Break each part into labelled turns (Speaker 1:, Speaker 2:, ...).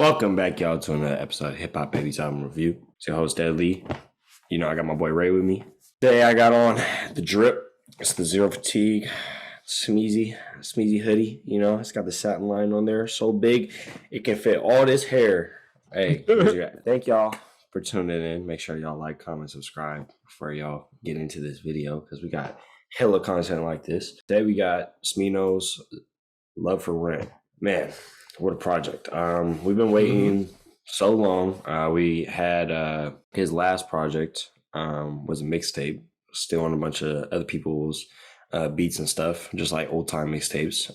Speaker 1: Welcome back, y'all, to another episode of Hip Hop Baby's Album Review. It's your host, Ed Lee. You know, I got my boy Ray with me. Today, I got on the drip. It's the Zero Fatigue Smeezy hoodie. You know, it's got the satin line on there. So big, it can fit all this hair. Hey, thank y'all for tuning in. Make sure y'all like, comment, subscribe before y'all get into this video because we got hella content like this. Today, we got Smino's Love for Rent. Man, what a project. We've been waiting so long. We had his last project was a mixtape, still on a bunch of other people's beats and stuff, just like old time mixtapes.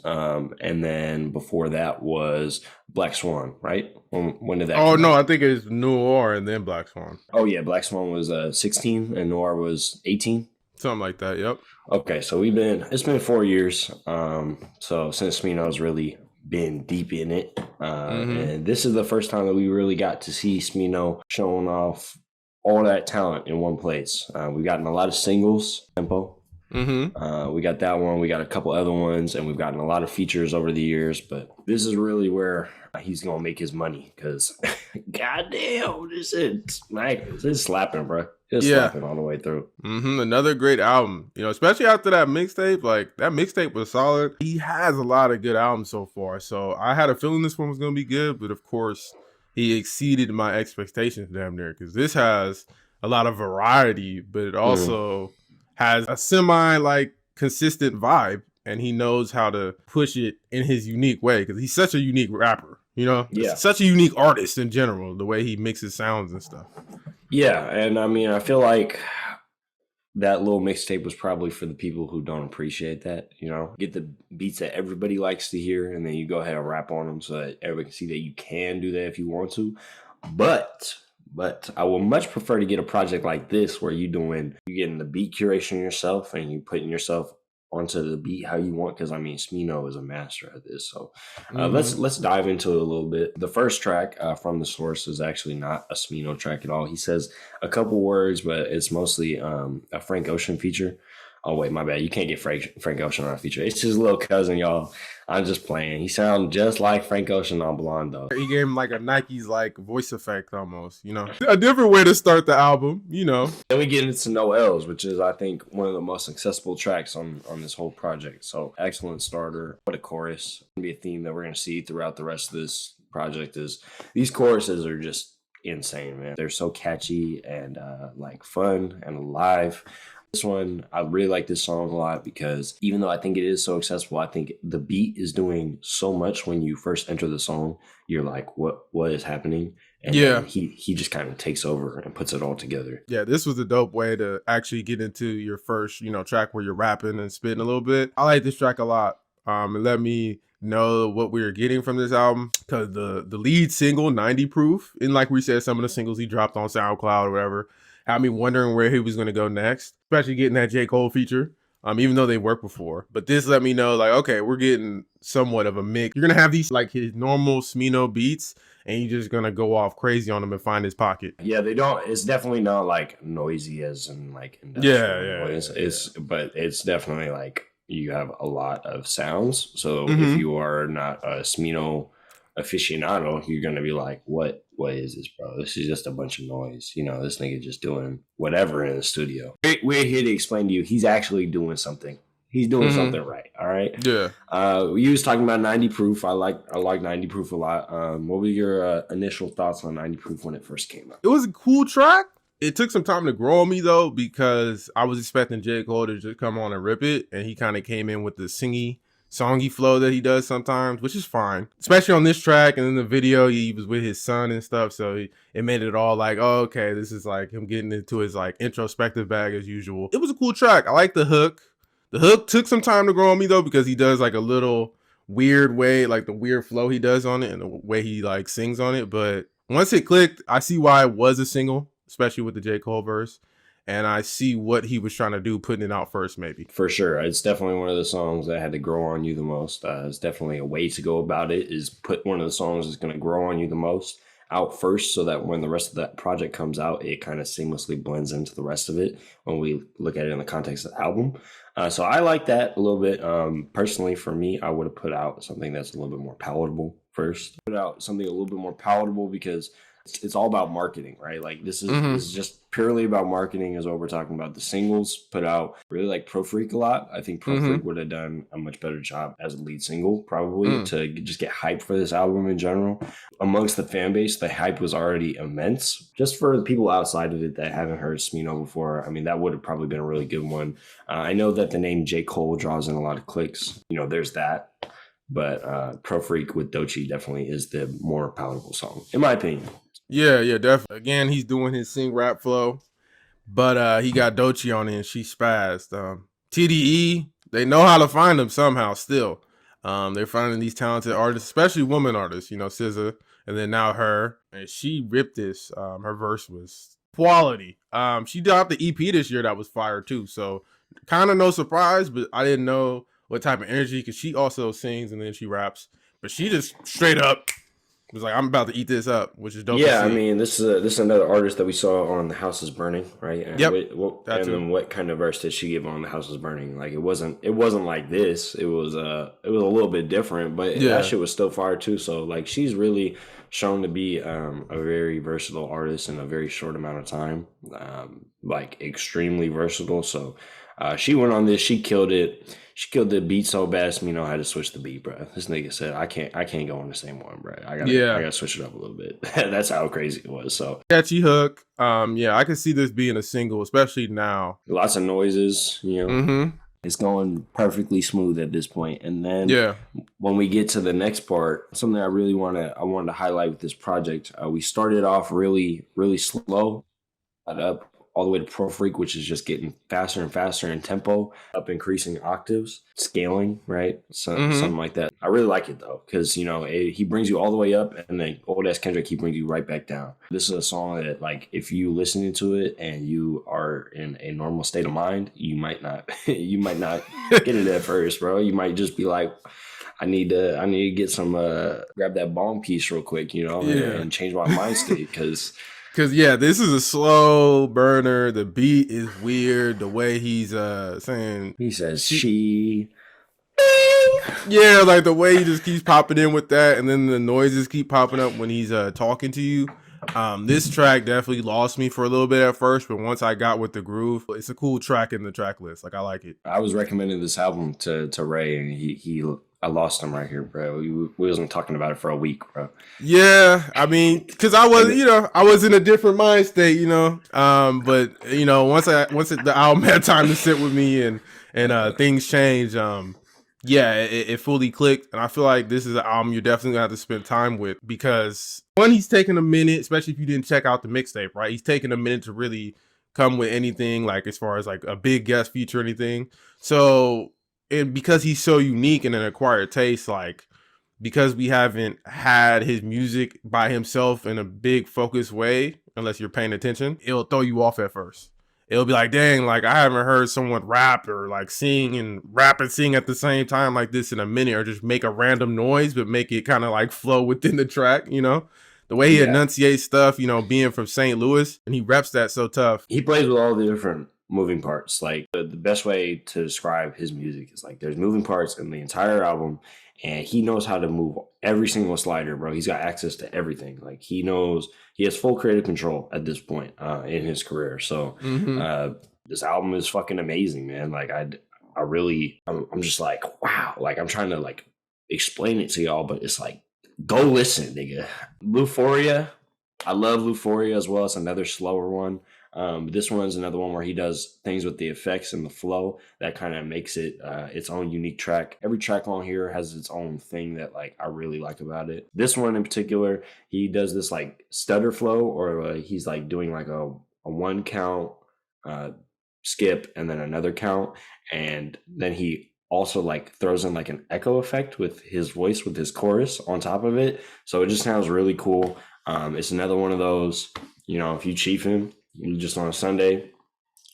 Speaker 1: And then before that was Black Swan, right? When did that
Speaker 2: come out? I think it's Noir and then Black Swan.
Speaker 1: Oh yeah, Black Swan was 16 and Noir was 18.
Speaker 2: Something like that, yep.
Speaker 1: Okay, so it's been 4 years. So since Smino's really been deep in it. And this is the first time that we really got to see Smino showing off all that talent in one place. We've gotten a lot of singles, Tempo. We got that one. We got a couple other ones, and we've gotten a lot of features over the years. But this is really where he's going to make his money because, goddamn, this is slapping, bro. It's slapping all the way through.
Speaker 2: Another great album, you know, especially after that mixtape. Like, that mixtape was solid. He has a lot of good albums so far. So I had a feeling this one was going to be good. But, of course, he exceeded my expectations damn near because this has a lot of variety, but it also has a semi, consistent vibe. And he knows how to push it in his unique way because he's such a unique rapper, you know?
Speaker 1: Yeah.
Speaker 2: Such a unique artist in general, the way he mixes sounds and stuff.
Speaker 1: Yeah, and I mean, I feel like that little mixtape was probably for the people who don't appreciate that, you know? Get the beats that everybody likes to hear, and then you go ahead and rap on them so that everybody can see that you can do that if you want to. But I would much prefer to get a project like this where you're getting the beat curation yourself and you putting yourself onto the beat how you want, because I mean Smino is a master at this. So let's dive into it a little bit. The first track from the source is actually not a Smino track at all. He says a couple words, but it's mostly a Frank Ocean feature. Oh wait, my bad. You can't get Frank Ocean on a feature. It's his little cousin, y'all. I'm just playing. He sounds just like Frank Ocean on Blonde, though.
Speaker 2: He gave him like a Nike's voice effect almost, you know. A different way to start the album, you know.
Speaker 1: Then we get into No L's, which is I think one of the most accessible tracks on this whole project. So excellent starter. What a chorus. Gonna be a theme that we're gonna see throughout the rest of this project is these choruses are just insane, man. They're so catchy and fun and alive. This one, I really like this song a lot because even though I think it is so accessible, I think the beat is doing so much when you first enter the song. You're like, what is happening? And then he just kind of takes over and puts it all together. Yeah,
Speaker 2: this was a dope way to actually get into your first, track where you're rapping and spitting a little bit. I like this track a lot. It let me know what we were getting from this album because the lead single, 90 Proof, and like we said, some of the singles he dropped on SoundCloud or whatever, had me wondering where he was going to go next, especially getting that J. Cole feature, even though they worked before. But this let me know, okay, we're getting somewhat of a mix. You're going to have these, his normal Smino beats, and you're just going to go off crazy on them and find his pocket.
Speaker 1: Yeah, they don't, it's definitely not, noisy as in,
Speaker 2: industrial
Speaker 1: noise. But it's definitely, you have a lot of sounds. So if you are not a Smino aficionado, you're going to be like, what is this, bro? This is just a bunch of noise. You know, this nigga just doing whatever in the studio. We're here to explain to you he's actually doing something. He's doing something right. All right.
Speaker 2: Yeah.
Speaker 1: You was talking about 90 Proof. I like 90 Proof a lot. What were your initial thoughts on 90 Proof when it first came out?
Speaker 2: It was a cool track. It took some time to grow on me though, because I was expecting J. Cole to just come on and rip it, and he kind of came in with the songy flow that he does sometimes, which is fine, especially on this track. And in the video, he was with his son and stuff, so it made it all oh, okay, this is him getting into his introspective bag as usual. It was a cool track. I like the hook. The hook took some time to grow on me though, because he does a little weird way, the weird flow he does on it and the way he sings on it. But once it clicked, I see why it was a single, especially with the J. Cole verse. And I see what he was trying to do, putting it out first, maybe.
Speaker 1: For sure. It's definitely one of the songs that had to grow on you the most. It's definitely a way to go about it, is put one of the songs that's going to grow on you the most. out first so that when the rest of that project comes out, it kind of seamlessly blends into the rest of it when we look at it in the context of the album. So I like that a little bit. Personally, for me, I would have put out something that's a little bit more palatable first. Put out something a little bit more palatable because it's all about marketing, right? Like this is just purely about marketing is what we're talking about. The singles put out really like Pro Freak a lot. I think Pro Freak would have done a much better job as a lead single probably to just get hype for this album in general. Amongst the fan base, the hype was already immense. Just for the people outside of it that haven't heard Smino before, I mean, that would have probably been a really good one. I know that the name J. Cole draws in a lot of clicks. You know, there's that. But Pro Freak with Doechii definitely is the more palatable song, in my opinion.
Speaker 2: Yeah, definitely. Again, he's doing his sing rap flow, but he got Doechii on it and she spazzed. TDE, they know how to find them somehow still. They're finding these talented artists, especially women artists, you know, SZA, and then now her. And she ripped this. Her verse was quality. She dropped the EP this year that was fire too. So kind of no surprise, but I didn't know what type of energy, because she also sings and then she raps. But she just straight up was like, I'm about to eat this up, which is dope.
Speaker 1: Yeah, I mean, this is another artist that we saw on The House is Burning, right? And
Speaker 2: Then
Speaker 1: what kind of verse did she give on The House is Burning? Like it wasn't like this. It was a little bit different, but that shit was still fire too. So like she's really shown to be a very versatile artist in a very short amount of time. Like extremely versatile. So she went on this, she killed it. She killed the beat so bad, Smino had to switch the beat, bro. This nigga said, I can't go on the same one, bro. I gotta switch it up a little bit. That's how crazy it was. So
Speaker 2: catchy hook. I can see this being a single, especially now.
Speaker 1: Lots of noises, you know. It's going perfectly smooth at this point. And then when we get to the next part, something I wanted to highlight with this project, we started off really, really slow, up all the way to Pro Freak, which is just getting faster and faster in tempo, up increasing octaves, scaling, right? Something like that. I really like it though, because you know he brings you all the way up, and then old ass Kendrick, he brings you right back down. This is a song that, like, if you listening to it and you are in a normal state of mind, you might not get it at first, bro. You might just be like, I need to get some grab that bong piece real quick, you know, and change my mind state because.
Speaker 2: Because, this is a slow burner. The beat is weird. The way he's saying...
Speaker 1: He says, she...
Speaker 2: Yeah, like the way he just keeps popping in with that. And then the noises keep popping up when he's talking to you. This track definitely lost me for a little bit at first. But once I got with the groove, it's a cool track in the track list. Like, I like it.
Speaker 1: I was recommending this album to Ray, and I lost him right here, bro. We wasn't talking about it for a week, bro.
Speaker 2: Yeah, I mean, because I was in a different mind state, you know. But you know, once the album had time to sit with me and things changed, it fully clicked. And I feel like this is an album you're definitely gonna have to spend time with, because one, he's taking a minute, especially if you didn't check out the mixtape, right? He's taking a minute to really come with anything, like as far as like a big guest feature or anything. So. And because he's so unique and an acquired taste, like, because we haven't had his music by himself in a big focused way, unless you're paying attention, it'll throw you off at first. It'll be like, dang, like I haven't heard someone rap or like sing and rap and sing at the same time like this in a minute, or just make a random noise, but make it kind of like flow within the track, you know? The way he enunciates stuff, you know, being from St. Louis, and he reps that so tough.
Speaker 1: He plays with all the different moving parts. Like the best way to describe his music is like there's moving parts in the entire album, and he knows how to move every single slider, bro. He's got access to everything. Like he has full creative control at this point in his career. So this album is fucking amazing, man. Like I'm just like, wow. Like I'm trying to like explain it to y'all, but it's like, go listen, nigga. Euphoria. I love Euphoria as well. It's another slower one. This one's another one where he does things with the effects and the flow that kind of makes it its own unique track. Every track on here has its own thing that like I really like about it. This one in particular, he does this like stutter flow, or he's like doing like a one count skip and then another count, and then he also like throws in like an echo effect with his voice with his chorus on top of it. So it just sounds really cool. It's another one of those, you know, if you chiefing, you just on a Sunday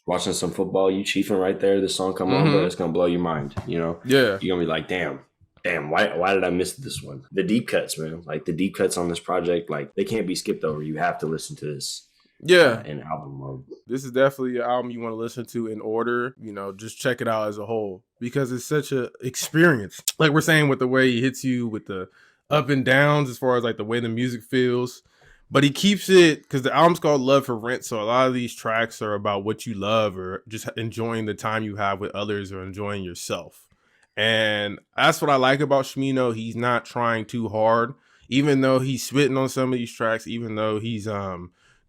Speaker 1: watching some football, you chiefing right there, this song come on, but it's gonna blow your mind, you know?
Speaker 2: Yeah.
Speaker 1: You're gonna be like, damn, Damn, why did I miss this one? The deep cuts, man. Like the deep cuts on this project, like they can't be skipped over. You have to listen to this
Speaker 2: Yeah,
Speaker 1: in album mode.
Speaker 2: this is definitely an album you want to listen to in order. Just check it out as a whole because it's such a experience. Like we're saying, with the way he hits you with the up and downs, as far as like the way the music feels. But he keeps it, because the album's called Love for Rent. So a lot of these tracks are about what you love or just enjoying the time you have with others or enjoying yourself. And that's what I like about Smino. He's not trying too hard, even though he's spitting on some of these tracks, even though he's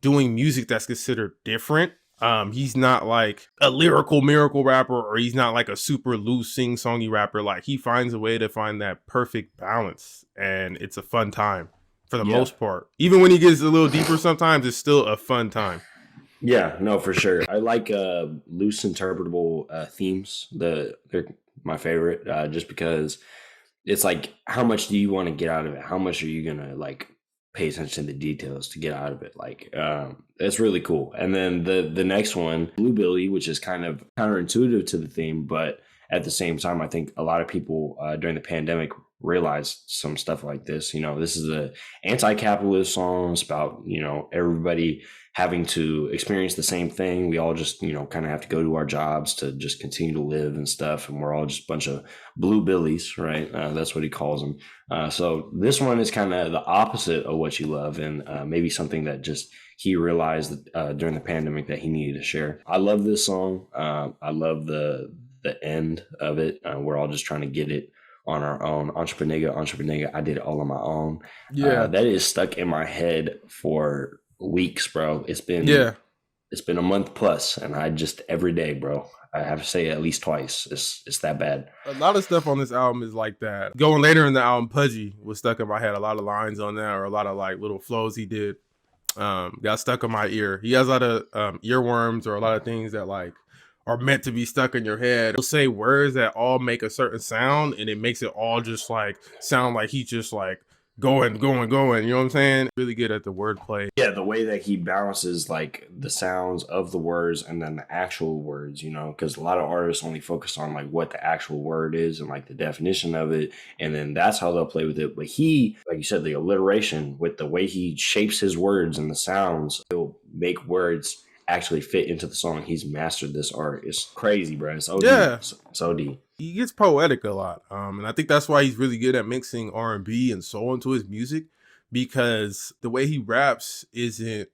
Speaker 2: doing music that's considered different. He's not like a lyrical miracle rapper, or he's not like a super loose sing-songy rapper. Like he finds a way to find that perfect balance, and it's a fun time for the most part. Even when he gets a little deeper sometimes, it's still a fun time.
Speaker 1: Yeah, no, for sure. I like loose interpretable themes. They're my favorite, just because it's like, how much do you want to get out of it? How much are you gonna like pay attention to the details to get out of it? Like, it's really cool. And then the next one, Blue Billy, which is kind of counterintuitive to the theme, but at the same time, I think a lot of people during the pandemic realized some stuff like this. This is a anti-capitalist song. It's about, everybody having to experience the same thing. We all just, kind of have to go to our jobs to just continue to live and stuff. And we're all just a bunch of blue billies, right? That's what he calls them. So this one is kind of the opposite of what you love, and maybe something that just he realized during the pandemic that he needed to share. I love this song. I love the end of it. We're all just trying to get it on our own. Entrepreneur, I did it all on my own.
Speaker 2: Yeah.
Speaker 1: That is stuck in my head for weeks, bro. It's been a month plus, and I just every day, bro, I have to say it at least twice. It's that bad.
Speaker 2: A lot of stuff on this album is like that. Going later in the album, Pudgy was stuck in my head. A lot of lines on there, or a lot of like little flows he did got stuck in my ear. He has a lot of earworms, or a lot of things that like are meant to be stuck in your head. He'll say words that all make a certain sound, and it makes it all just like sound like he's just like going. You know what I'm saying? Really good at the wordplay.
Speaker 1: Yeah, the way that he balances like the sounds of the words and then the actual words, because a lot of artists only focus on like what the actual word is and like the definition of it, and then that's how they'll play with it. But he, like you said, the alliteration with the way he shapes his words and the sounds, he'll make words actually fit into the song. He's mastered this art. It's crazy, bro. It's OD.
Speaker 2: Yeah.
Speaker 1: It's OD.
Speaker 2: He gets poetic a lot, and I think that's why he's really good at mixing R&B and soul into his music, because the way he raps isn't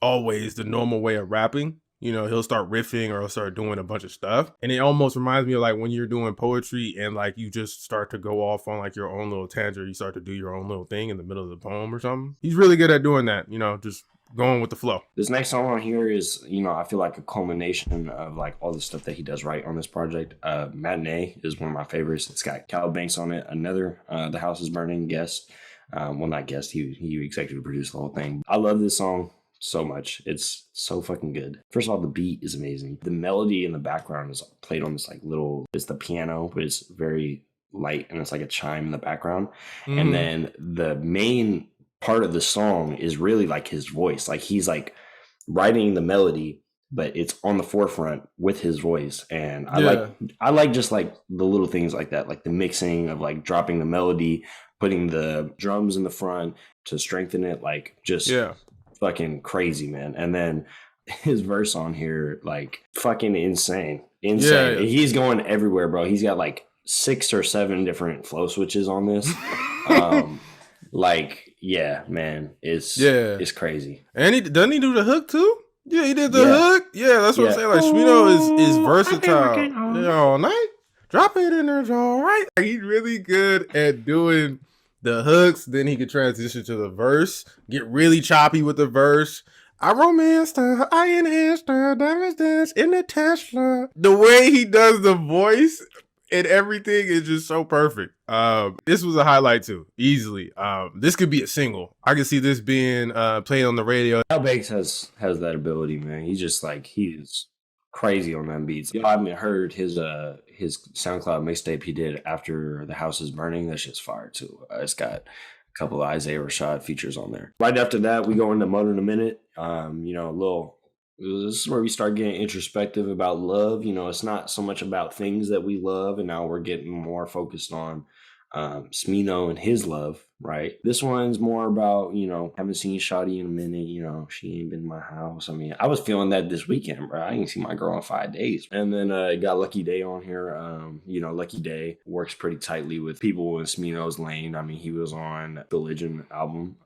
Speaker 2: always the normal way of rapping. He'll start riffing, or he'll start doing a bunch of stuff, and it almost reminds me of like when you're doing poetry and like you just start to go off on like your own little tangent. You start to do your own little thing in the middle of the poem or something. He's really good at doing that, just going with the flow.
Speaker 1: This next song on here is, I feel like a culmination of like all the stuff that he does right on this project. Matinee is one of my favorites. It's got Cal Banks on it, another The House is Burning guest. Well, not guest, he executive produced the whole thing. I love this song so much. It's so fucking good. First of all, the beat is amazing. The melody in the background is played on this like little, it's the piano, but it's very light, and it's like a chime in the background. And then the main part of the song is really like his voice. Like he's like writing the melody, but it's on the forefront with his voice. And I like just like the little things like that, like the mixing of like dropping the melody, putting the drums in the front to strengthen it, like just fucking crazy, man. And then his verse on here, like fucking insane. He's going everywhere, bro. He's got like 6 or 7 different flow switches on this. Like, yeah, man, it's crazy.
Speaker 2: And doesn't he do the hook too? Yeah, he did the hook. Yeah, that's what I'm saying. Like Smino is versatile. All night, drop it in there, all right. He's really good at doing the hooks. Then he could transition to the verse, get really choppy with the verse. I romanced her, I enhanced her, diamonds dance in the Tesla. The way he does the voice and everything is just so perfect. This was a highlight too, easily. This could be a single. I can see this being played on the radio.
Speaker 1: Al Banks has that ability, man. He's just like, he's crazy on them beats. I haven't heard his SoundCloud mixtape he did after The House is Burning. That shit's fire too. It's got a couple of Isaiah Rashad features on there. Right after that, we go into Murder in a Minute. This is where we start getting introspective about love. It's not so much about things that we love, and now we're getting more focused on Smino and His Love, right? This one's more about, haven't seen Shawty in a minute, she ain't been in my house. I mean, I was feeling that this weekend, bro. I ain't seen my girl in 5 days. And then got Lucky Day on here. Lucky Day works pretty tightly with people in Smino's lane. I mean, he was on the Religion album,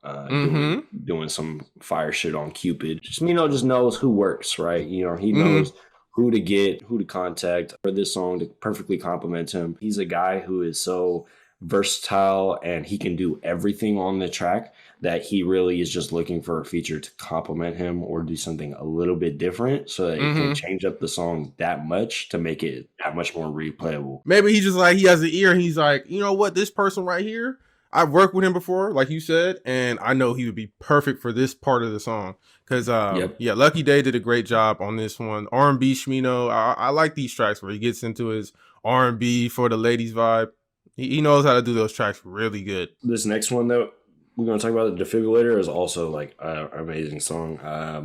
Speaker 1: doing some fire shit on Cupid. Smino just knows who works, right? He knows who to get, who to contact for this song to perfectly complement him. He's a guy who is so versatile and he can do everything on the track that he really is just looking for a feature to complement him or do something a little bit different so that it can change up the song that much to make it that much more replayable.
Speaker 2: Maybe he's just like, he has an ear and he's like, you know what, this person right here, I've worked with him before, like you said, and I know he would be perfect for this part of the song. Because, Lucky Day did a great job on this one. R&B Smino, I like these tracks where he gets into his R&B for the ladies vibe. He knows how to do those tracks really good.
Speaker 1: This next one that we're going to talk about, the Defibrillator, is also like an amazing song. I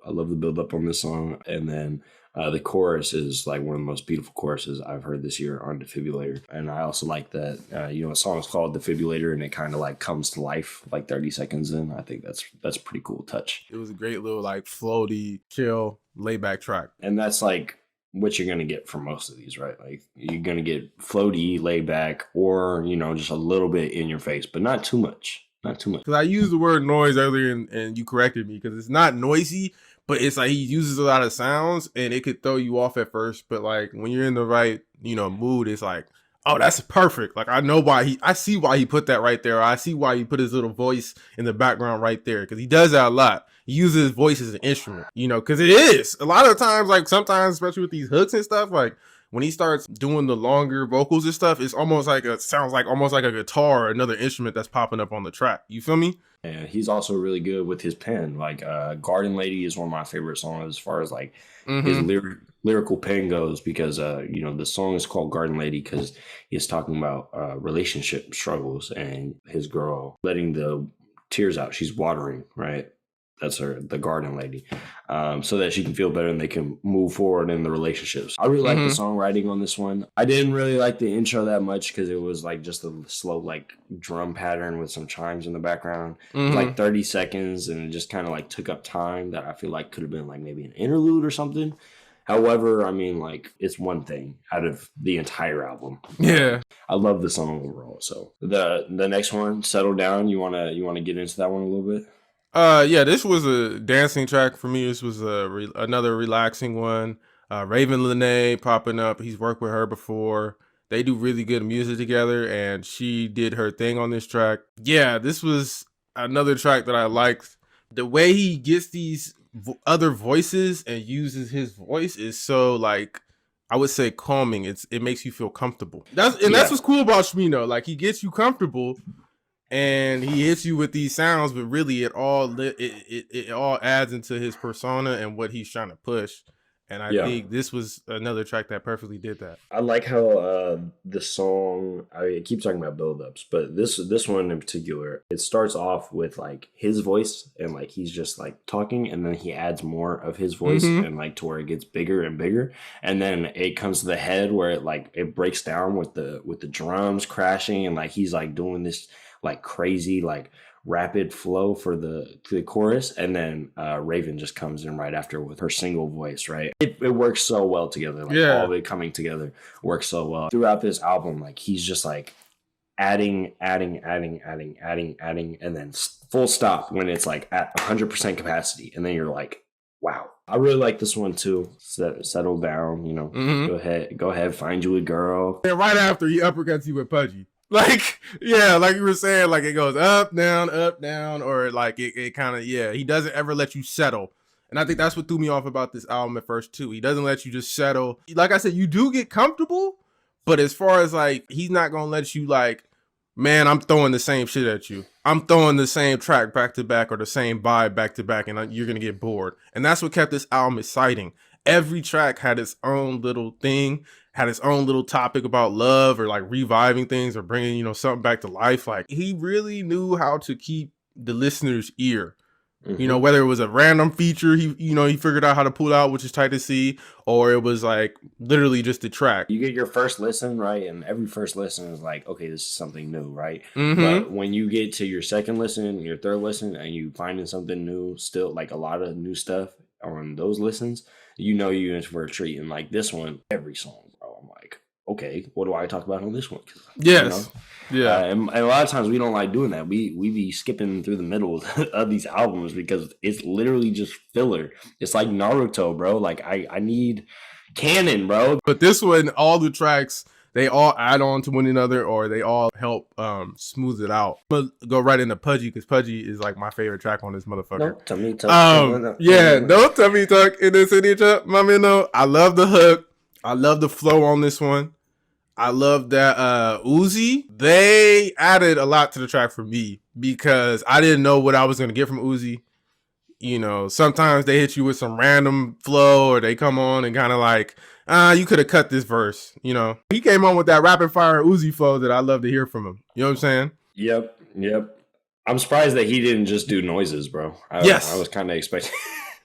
Speaker 1: love the build up on this song. And then the chorus is like one of the most beautiful choruses I've heard this year on Defibrillator. And I also like that, a song is called Defibrillator and it kind of like comes to life like 30 seconds in. I think that's a pretty cool touch.
Speaker 2: It was a great little like floaty, chill, laid back track.
Speaker 1: And that's like what you're going to get from most of these, right? Like you're going to get floaty, laid back, or, just a little bit in your face, but not too much. Not too much.
Speaker 2: Because I used the word noise earlier and you corrected me because it's not noisy, but it's like he uses a lot of sounds and it could throw you off at first. But like when you're in the right, mood, it's like, oh, that's perfect. Like I see why he put that right there. I see why he put his little voice in the background right there. Because he does that a lot. He uses his voice as an instrument, because it is. A lot of times, like sometimes, especially with these hooks and stuff, like when he starts doing the longer vocals and stuff, it's almost like sounds like almost like a guitar or another instrument that's popping up on the track. You feel me?
Speaker 1: And he's also really good with his pen. Like Garden Lady is one of my favorite songs as far as like his lyrical pen goes, because the song is called Garden Lady because he's talking about relationship struggles and his girl letting the tears out. She's watering, right? That's the garden lady, so that she can feel better and they can move forward in the relationships. I really like the songwriting on this one. I didn't really like the intro that much because it was like just a slow like drum pattern with some chimes in the background. It was like 30 seconds and it just kind of like took up time that I feel like could have been like maybe an interlude or something. However, I mean, like it's one thing out of the entire album.
Speaker 2: Yeah,
Speaker 1: I love the song overall. So the next one, Settle Down. You wanna get into that one a little bit?
Speaker 2: This was a dancing track for me. This was another relaxing one. Raven Lene popping up. He's worked with her before. They do really good music together, and she did her thing on this track. Yeah, this was another track that I liked. The way he gets these other voices and uses his voice is so like, I would say calming. It makes you feel comfortable. That's what's cool about Smino. Like he gets you comfortable. And he hits you with these sounds, but really it all adds into his persona and what he's trying to push. And I think this was another track that perfectly did that.
Speaker 1: I like how the song, I keep talking about build-ups, but this one in particular, it starts off with like his voice and like he's just like talking, and then he adds more of his voice and like to where it gets bigger and bigger, and then it comes to the head where it breaks down with the drums crashing, and like he's like doing this like crazy like rapid flow for the chorus, and then Raven just comes in right after with her single voice, right? It works so well together. Like all of it coming together works so well throughout this album. Like he's just like adding, and then full stop when it's like at 100% capacity, and then you're like, wow. I really like this one too. Settle down, go ahead, find you a girl.
Speaker 2: And right after he uppercuts you with Pudgy. Like, yeah, like you were saying, like it goes up, down, or like it kind of, he doesn't ever let you settle. And I think that's what threw me off about this album at first too. He doesn't let you just settle. Like I said, you do get comfortable, but as far as like, he's not going to let you like, man, I'm throwing the same shit at you. I'm throwing the same track back to back or the same vibe back to back, and you're going to get bored. And that's what kept this album exciting. Every track had its own little thing, had its own little topic about love or like reviving things or bringing, something back to life. Like he really knew how to keep the listener's ear You know, whether it was a random feature he figured out how to pull out, which is tight to see, or it was like literally just a track.
Speaker 1: You get your first listen, right? And every first listen is like, okay, this is something new, right?
Speaker 2: Mm-hmm.
Speaker 1: But when you get to your second listen, your third listen, and you finding something new, still like a lot of new stuff on those listens, you know you're in for a treat. And like this one, every song, bro, I'm like, okay, what do I talk about on this one?
Speaker 2: Yes.
Speaker 1: Yeah. And a lot of times we don't like doing that. We be skipping through the middle of these albums because it's literally just filler. It's like Naruto, bro. Like I need canon, bro.
Speaker 2: But this one, all the tracks, they all add on to one another, or they all help smooth it out. I'm gonna go right into Pudgy, because Pudgy is like my favorite track on this motherfucker.
Speaker 1: No tummy tuck.
Speaker 2: Yeah, no tummy tuck in this signature, my man. No, I love the hook. I love the flow on this one. I love that Uzi. They added a lot to the track for me because I didn't know what I was gonna get from Uzi. You know, sometimes they hit you with some random flow, or they come on and kind of like, you could have cut this verse. You know, he came on with that rapid fire Uzi flow that I love to hear from him. You know what I'm saying?
Speaker 1: Yep. I'm surprised that he didn't just do noises, bro. I was kind of expecting.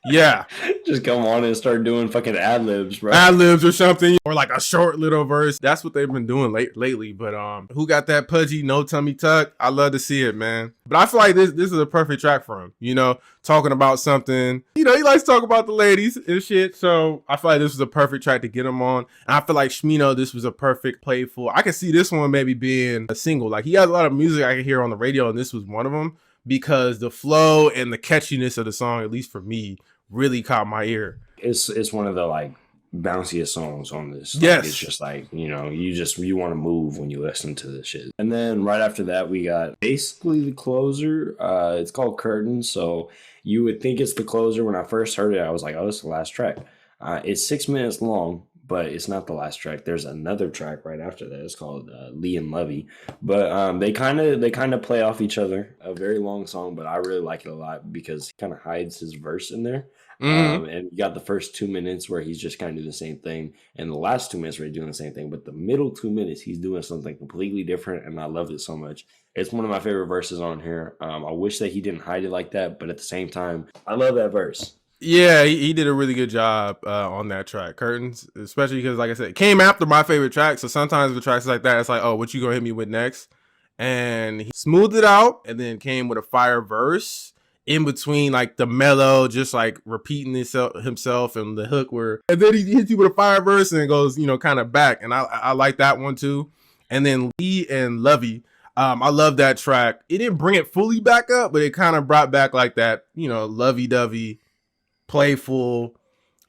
Speaker 2: Yeah.
Speaker 1: Just come on and start doing fucking ad-libs, bro.
Speaker 2: Ad-libs or something, or like a short little verse. That's what they've been doing lately. But who got that Pudgy, no tummy tuck? I love to see it, man. But I feel like this is a perfect track for him. You know, talking about something. You know, he likes to talk about the ladies and shit. So I feel like this was a perfect track to get him on. And I feel like Smino, this was a perfect playful. I could see this one maybe being a single. Like, he has a lot of music I could hear on the radio, and this was one of them, because the flow and the catchiness of the song, at least for me, really caught my ear.
Speaker 1: It's one of the like bounciest songs on this. Like,
Speaker 2: yes.
Speaker 1: It's just like, you know, you want to move when you listen to this shit. And then right after that, we got basically the closer. It's called Curtain. So you would think it's the closer. When I first heard it, I was like, oh, it's the last track. It's 6 minutes long, but it's not the last track. There's another track right after that. It's called Lee and Lovey. But they kind of play off each other. A very long song, but I really like it a lot because he kind of hides his verse in there. And you got the first 2 minutes where he's just kind of doing the same thing, and the last 2 minutes where he's doing the same thing. But the middle 2 minutes, he's doing something completely different, and I loved it so much. It's one of my favorite verses on here. I wish that he didn't hide it like that, but at the same time, I love that verse.
Speaker 2: Yeah, he did a really good job on that track, Curtains, especially because, like I said, it came after my favorite track. So sometimes with tracks like that, it's like, oh, what you gonna hit me with next? And he smoothed it out and then came with a fire verse in between, like the mellow, just like repeating himself, and the hook and then he hits you with a fire verse and it goes, you know, kind of back. And I like that one too. And then Lee and Lovey, I love that track. It didn't bring it fully back up, but it kind of brought back like that, you know, lovey-dovey, playful,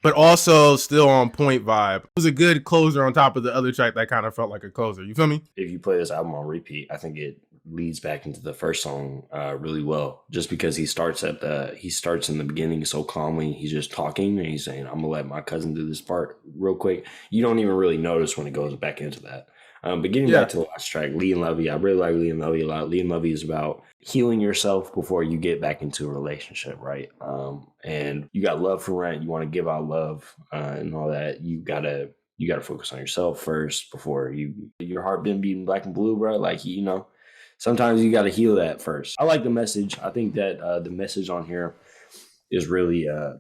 Speaker 2: but also still on point vibe. It was a good closer on top of the other track that kind of felt like a closer. You feel me?
Speaker 1: If you play this album on repeat, I think it leads back into the first song really well, just because he starts in the beginning so calmly. He's just talking and he's saying, I'm gonna let my cousin do this part real quick. You don't even really notice when it goes back into that. But getting back to the last track, Lee and Lovey, I really like Lee and Lovey a lot. Lee and Lovey is about healing yourself before you get back into a relationship, right? And you got love for rent. You want to give out love and all that. You gotta focus on yourself first before your heart been beating black and blue, bro. Like, you know, sometimes you got to heal that first. I like the message. I think that the message on here is really a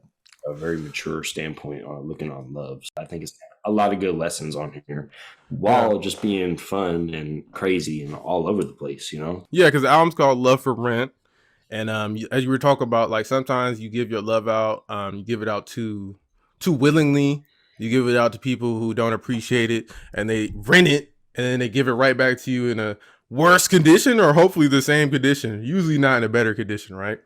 Speaker 1: very mature standpoint on looking on love. I think it's a lot of good lessons on here while just being fun and crazy and all over the place, you know?
Speaker 2: Yeah, because the album's called Love for Rent. And as you were talking about, like, sometimes you give your love out, you give it out too willingly. You give it out to people who don't appreciate it, and they rent it, and then they give it right back to you in a worse condition, or hopefully the same condition, usually not in a better condition, right?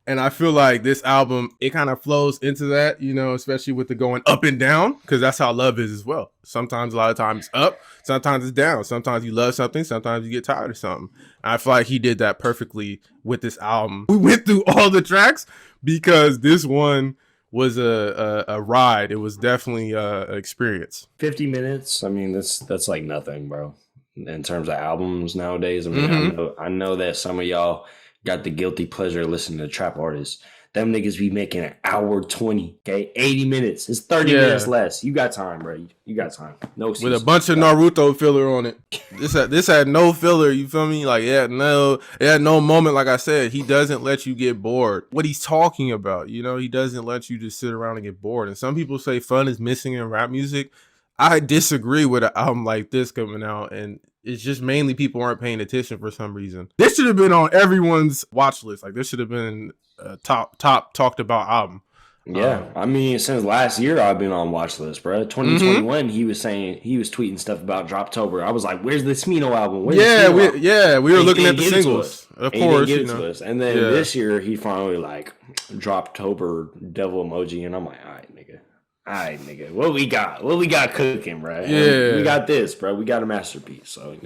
Speaker 2: And I feel like this album, it kind of flows into that, you know, especially with the going up and down, because that's how love is as well. Sometimes, a lot of times, up, sometimes it's down. Sometimes you love something, sometimes you get tired of something. And I feel like he did that perfectly with this album. We went through all the tracks because this one was a ride. It was definitely an experience.
Speaker 1: 50 minutes, I mean, that's like nothing, bro, in terms of albums nowadays. I mean, I know that some of y'all got the guilty pleasure listening to trap artists. Them niggas be making an hour 20, okay? 80 minutes. It's 30
Speaker 2: Yeah.
Speaker 1: minutes less. You got time, bro. You got time. No
Speaker 2: With a
Speaker 1: excuses.
Speaker 2: bunch of Naruto filler on it. This had no filler, you feel me? Like, it had no moment, like I said. He doesn't let you get bored. What he's talking about, you know, he doesn't let you just sit around and get bored. And some people say fun is missing in rap music. I disagree with an album like this coming out, and it's just mainly people aren't paying attention for some reason. This should have been on everyone's watch list. Like, this should have been a top talked about album.
Speaker 1: Yeah, I mean, since last year I've been on watch list, bro. 2021, he was tweeting stuff about Droptober. I was like, "Where's the Smino album?"
Speaker 2: We were looking at the singles, of course.
Speaker 1: And then this year he finally like Droptober devil emoji, and I'm like, "All right, nigga, what we got cooking, bro?
Speaker 2: Yeah,
Speaker 1: we got this, bro. We got a masterpiece." So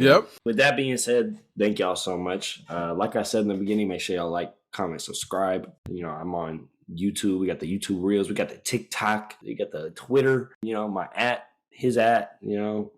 Speaker 1: with that being said, thank y'all so much. Like I said in the beginning, make sure y'all like, comment, subscribe. You know, I'm on YouTube. We got the YouTube Reels. We got the TikTok. We got the Twitter. You know, my his you know,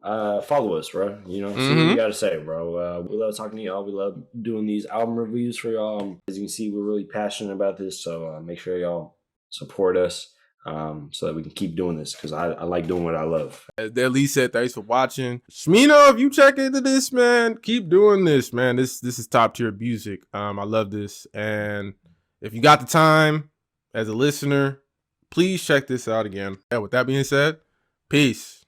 Speaker 1: follow us, bro. You know, see what you got to say, bro. We love talking to y'all. We love doing these album reviews for y'all. As you can see, we're really passionate about this. So make sure y'all support us so that we can keep doing this, because I like doing what I love.
Speaker 2: As Lee said, thanks for watching. Smino, if you check into this, man, keep doing this, man. This is top tier music. I love this. And if you got the time, as a listener, please check this out again. And with that being said, peace.